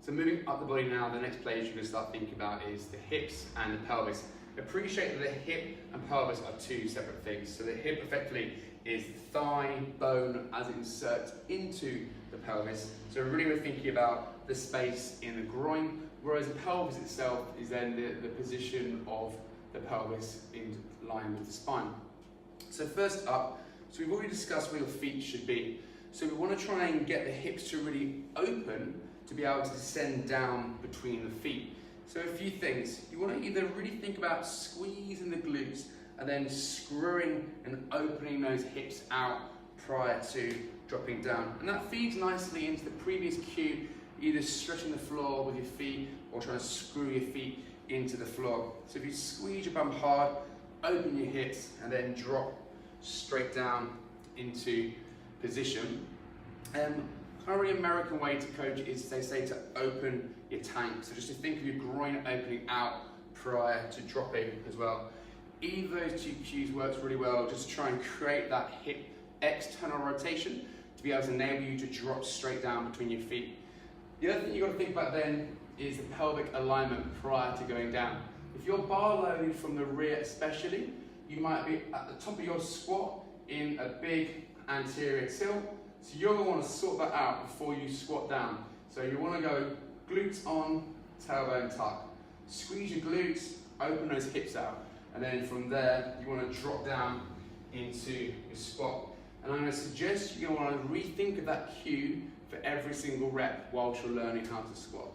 So moving up the body now, the next place you're going to start thinking about is the hips and the pelvis. Appreciate that the hip and pelvis are two separate things. So the hip effectively is the thigh bone as it inserts into the pelvis. So really we're thinking about the space in the groin, whereas the pelvis itself is then the position of the pelvis in line with the spine. So first up, so we've already discussed where your feet should be. So we want to try and get the hips to really open to be able to descend down between the feet. So a few things. You want to either really think about squeezing the glutes and then screwing and opening those hips out prior to dropping down. And that feeds nicely into the previous cue, either stretching the floor with your feet or trying to screw your feet into the floor. So if you squeeze your bum hard, open your hips and then drop straight down into position. Currently American way to coach is they say to open your tank. So just to think of your groin opening out prior to dropping as well. Either of those two cues works really well. Just try and create that hip external rotation to be able to enable you to drop straight down between your feet. The other thing you've got to think about then is the pelvic alignment prior to going down. If you're bar loaded from the rear especially, you might be at the top of your squat in a big anterior tilt. So you're going to want to sort that out before you squat down. So you want to go glutes on, tailbone tuck. Squeeze your glutes, open those hips out. And then from there, you want to drop down into your squat. And I'm going to suggest you're going to want to rethink of that cue for every single rep whilst you're learning how to squat.